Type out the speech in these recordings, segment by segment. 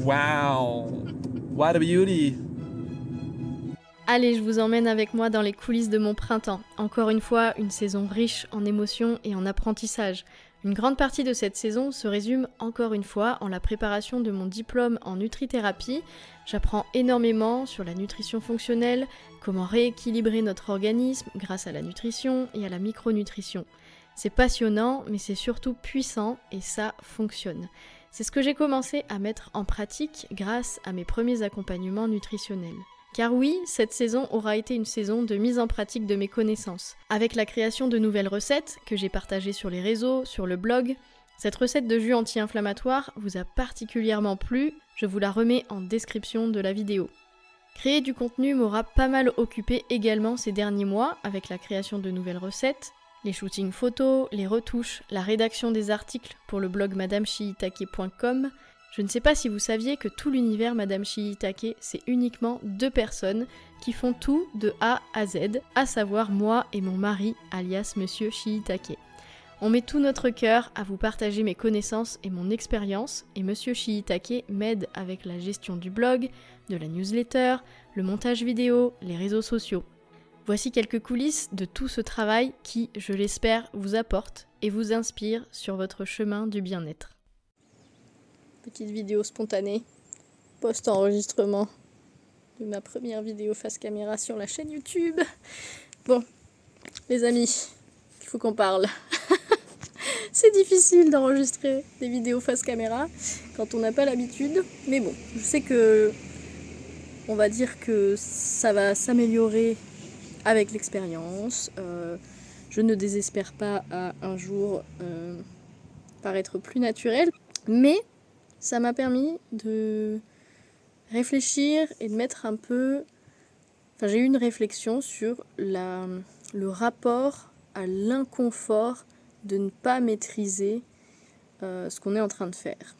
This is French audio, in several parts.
Wow! What a beauty! Allez, je vous emmène avec moi dans les coulisses de mon printemps. Encore une fois, une saison riche en émotions et en apprentissage. Une grande partie de cette saison se résume encore une fois en la préparation de mon diplôme en nutrithérapie. J'apprends énormément sur la nutrition fonctionnelle, comment rééquilibrer notre organisme grâce à la nutrition et à la micronutrition. C'est passionnant, mais c'est surtout puissant et ça fonctionne. C'est ce que j'ai commencé à mettre en pratique grâce à mes premiers accompagnements nutritionnels. Car oui, cette saison aura été une saison de mise en pratique de mes connaissances. Avec la création de nouvelles recettes que j'ai partagées sur les réseaux, sur le blog, cette recette de jus anti-inflammatoire vous a particulièrement plu, je vous la remets en description de la vidéo. Créer du contenu m'aura pas mal occupé également ces derniers mois avec la création de nouvelles recettes, les shootings photos, les retouches, la rédaction des articles pour le blog madameshiitake.com. Je ne sais pas si vous saviez que tout l'univers Madame Shiitake, c'est uniquement 2 personnes qui font tout de A à Z, à savoir moi et mon mari, alias Monsieur Shiitake. On met tout notre cœur à vous partager mes connaissances et mon expérience, et Monsieur Shiitake m'aide avec la gestion du blog, de la newsletter, le montage vidéo, les réseaux sociaux. Voici quelques coulisses de tout ce travail qui, je l'espère, vous apporte et vous inspire sur votre chemin du bien-être. Petite vidéo spontanée, post-enregistrement de ma première vidéo face caméra sur la chaîne YouTube. Bon, les amis, il faut qu'on parle. C'est difficile d'enregistrer des vidéos face caméra quand on n'a pas l'habitude. Mais bon, je sais que on va dire que ça va s'améliorer avec l'expérience. Je ne désespère pas à un jour paraître plus naturel. Mais ça m'a permis de réfléchir et de mettre un peu... Enfin, j'ai eu une réflexion sur le rapport à l'inconfort de ne pas maîtriser ce qu'on est en train de faire.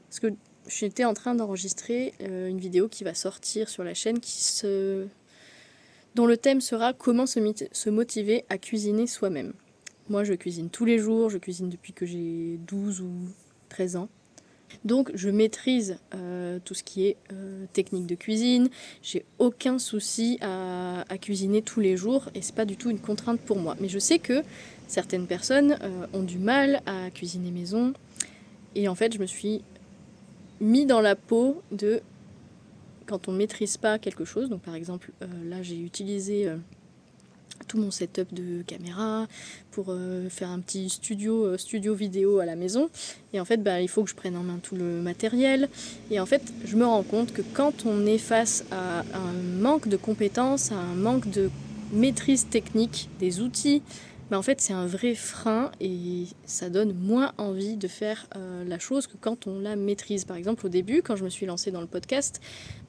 Parce que j'étais en train d'enregistrer une vidéo qui va sortir sur la chaîne dont le thème sera comment se motiver à cuisiner soi-même. Moi, je cuisine tous les jours, je cuisine depuis que j'ai 12 ou 13 ans. Donc je maîtrise tout ce qui est technique de cuisine, j'ai aucun souci à cuisiner tous les jours et c'est pas du tout une contrainte pour moi. Mais je sais que certaines personnes ont du mal à cuisiner maison et en fait je me suis mis dans la peau de quand on maîtrise pas quelque chose. Donc par exemple là j'ai utilisé tout mon setup de caméra pour faire un petit studio vidéo à la maison et en fait il faut que je prenne en main tout le matériel et en fait je me rends compte que quand on est face à un manque de compétences, à un manque de maîtrise technique des outils, en fait c'est un vrai frein et ça donne moins envie de faire la chose que quand on la maîtrise. Par exemple au début quand je me suis lancée dans le podcast,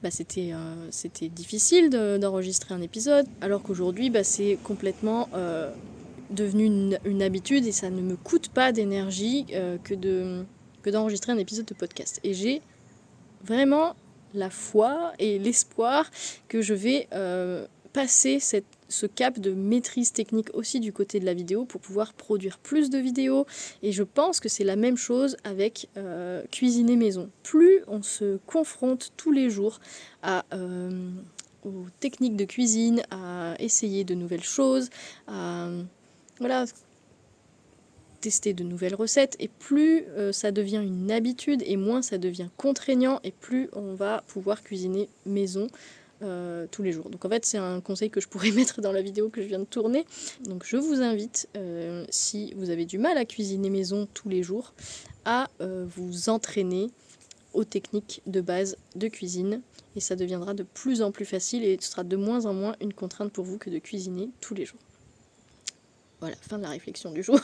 c'était difficile d'enregistrer un épisode alors qu'aujourd'hui c'est complètement devenu une habitude et ça ne me coûte pas d'énergie que d'enregistrer un épisode de podcast. Et j'ai vraiment la foi et l'espoir que je vais passer ce cap de maîtrise technique aussi du côté de la vidéo pour pouvoir produire plus de vidéos. Et je pense que c'est la même chose avec cuisiner maison. Plus on se confronte tous les jours aux techniques de cuisine, à essayer de nouvelles choses, à tester de nouvelles recettes, et plus ça devient une habitude et moins ça devient contraignant et plus on va pouvoir cuisiner maison tous les jours. Donc en fait c'est un conseil que je pourrais mettre dans la vidéo que je viens de tourner. Donc je vous invite, si vous avez du mal à cuisiner maison tous les jours, à vous entraîner aux techniques de base de cuisine et ça deviendra de plus en plus facile et ce sera de moins en moins une contrainte pour vous que de cuisiner tous les jours. Voilà, fin de la réflexion du jour.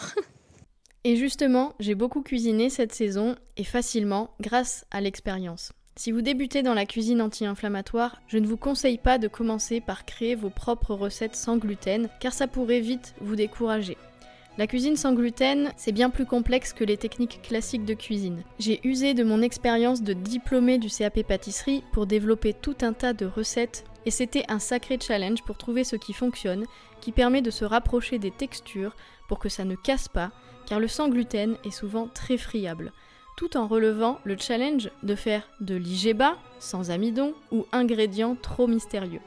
Et justement, j'ai beaucoup cuisiné cette saison et facilement grâce à l'expérience. Si vous débutez dans la cuisine anti-inflammatoire, je ne vous conseille pas de commencer par créer vos propres recettes sans gluten, car ça pourrait vite vous décourager. La cuisine sans gluten, c'est bien plus complexe que les techniques classiques de cuisine. J'ai usé de mon expérience de diplômée du CAP pâtisserie pour développer tout un tas de recettes, et c'était un sacré challenge pour trouver ce qui fonctionne, qui permet de se rapprocher des textures pour que ça ne casse pas, car le sans gluten est souvent très friable. tout en relevant le challenge de faire de l'IGBA, sans amidon, ou ingrédients trop mystérieux.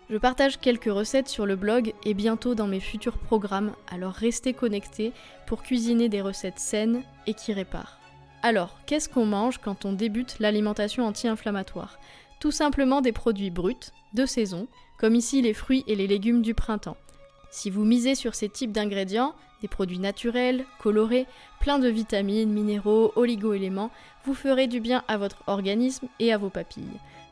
Je partage quelques recettes sur le blog et bientôt dans mes futurs programmes, alors restez connectés pour cuisiner des recettes saines et qui réparent. Alors, qu'est-ce qu'on mange quand on débute l'alimentation anti-inflammatoire ? Tout simplement des produits bruts, de saison, comme ici les fruits et les légumes du printemps. Si vous misez sur ces types d'ingrédients, des produits naturels, colorés, pleins de vitamines, minéraux, oligo-éléments, vous ferez du bien à votre organisme et à vos papilles.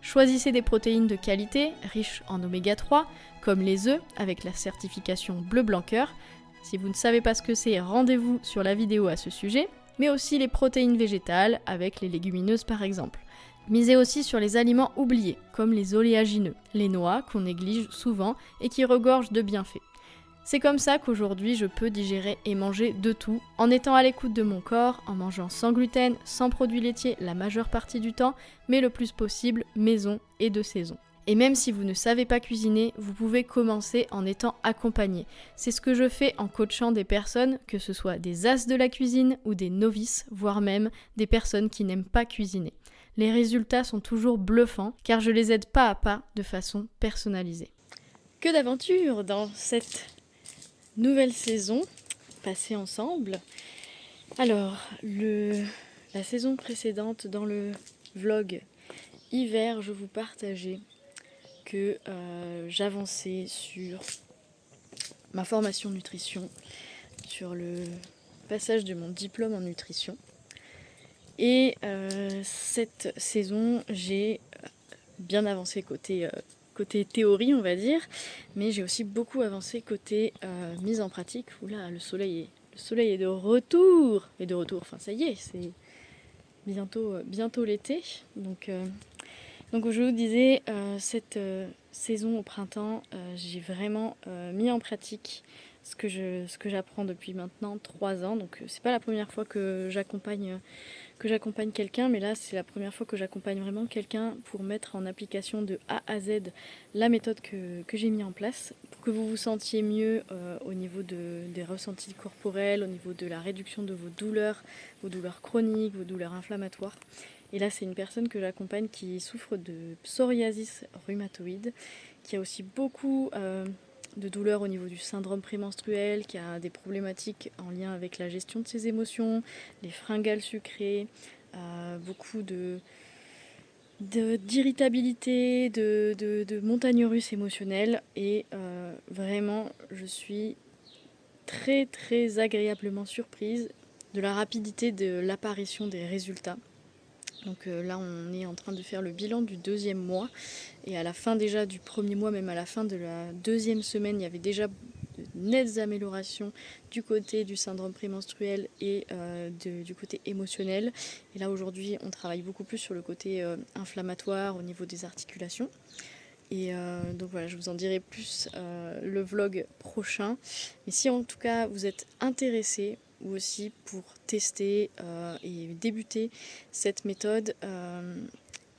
Choisissez des protéines de qualité, riches en oméga 3, comme les œufs avec la certification bleu blanc cœur. Si vous ne savez pas ce que c'est, rendez-vous sur la vidéo à ce sujet, mais aussi les protéines végétales avec les légumineuses par exemple. Misez aussi sur les aliments oubliés, comme les oléagineux, les noix qu'on néglige souvent et qui regorgent de bienfaits. C'est comme ça qu'aujourd'hui je peux digérer et manger de tout, en étant à l'écoute de mon corps, en mangeant sans gluten, sans produits laitiers la majeure partie du temps, mais le plus possible maison et de saison. Et même si vous ne savez pas cuisiner, vous pouvez commencer en étant accompagné. C'est ce que je fais en coachant des personnes, que ce soit des as de la cuisine ou des novices, voire même des personnes qui n'aiment pas cuisiner. Les résultats sont toujours bluffants, car je les aide pas à pas de façon personnalisée. Que d'aventures dans cette nouvelle saison passée ensemble. Alors, la saison précédente, dans le vlog hiver, je vous partageais que j'avançais sur ma formation nutrition, sur le passage de mon diplôme en nutrition. Et cette saison, j'ai bien avancé côté théorie, on va dire, mais j'ai aussi beaucoup avancé côté mise en pratique. Oula, le soleil est de retour. Et de retour, enfin ça y est, c'est bientôt l'été. Donc je vous disais, cette saison au printemps, j'ai vraiment mis en pratique ce que j'apprends depuis maintenant 3 ans. Donc c'est pas la première fois que j'accompagne quelqu'un, mais là c'est la première fois que j'accompagne vraiment quelqu'un pour mettre en application de A à Z la méthode que j'ai mis en place pour que vous vous sentiez mieux au niveau des ressentis corporels, au niveau de la réduction de vos douleurs chroniques, vos douleurs inflammatoires. Et là c'est une personne que j'accompagne qui souffre de psoriasis rhumatoïde, qui a aussi beaucoup de douleurs au niveau du syndrome prémenstruel, qui a des problématiques en lien avec la gestion de ses émotions, les fringales sucrées, beaucoup d'irritabilité, de montagnes russes émotionnelles. Et vraiment, je suis très très agréablement surprise de la rapidité de l'apparition des résultats. Donc là, on est en train de faire le bilan du 2e mois. Et à la fin déjà du 1er mois, même à la fin de la 2e semaine, il y avait déjà de nettes améliorations du côté du syndrome prémenstruel et du côté émotionnel. Et là, aujourd'hui, on travaille beaucoup plus sur le côté inflammatoire au niveau des articulations. Et donc voilà, je vous en dirai plus le vlog prochain. Mais si en tout cas vous êtes intéressés, ou aussi pour tester et débuter cette méthode,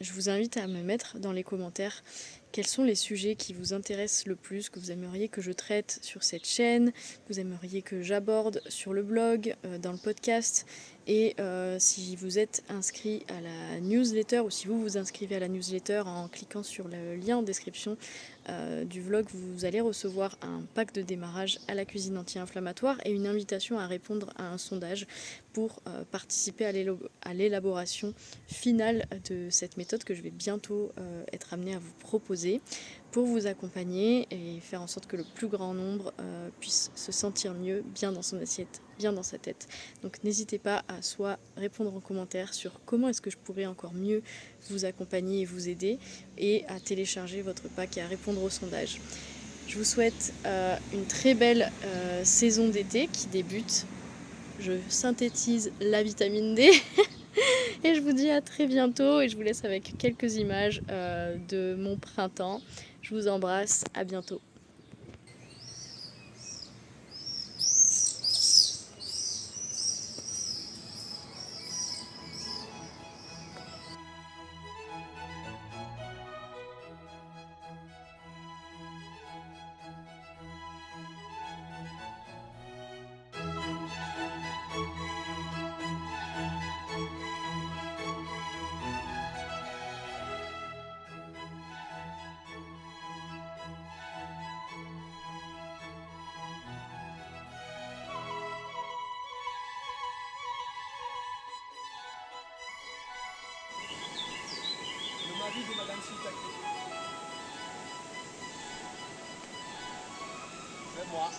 je vous invite à me mettre dans les commentaires quels sont les sujets qui vous intéressent le plus, que vous aimeriez que je traite sur cette chaîne, que vous aimeriez que j'aborde sur le blog, dans le podcast. Et si vous êtes inscrit à la newsletter, ou si vous vous inscrivez à la newsletter en cliquant sur le lien en description du vlog, vous allez recevoir un pack de démarrage à la cuisine anti-inflammatoire et une invitation à répondre à un sondage pour participer à l'élaboration finale de cette méthode que je vais bientôt être amenée à vous proposer pour vous accompagner et faire en sorte que le plus grand nombre puisse se sentir mieux, bien dans son assiette, bien dans sa tête. Donc n'hésitez pas à soit répondre en commentaire sur comment est-ce que je pourrais encore mieux vous accompagner et vous aider, et à télécharger votre pack et à répondre au sondage. Je vous souhaite une très belle saison d'été qui débute. Je synthétise la vitamine D et je vous dis à très bientôt, et je vous laisse avec quelques images de mon printemps. Je vous embrasse, à bientôt. vie de Madame Shiitake. C'est moi.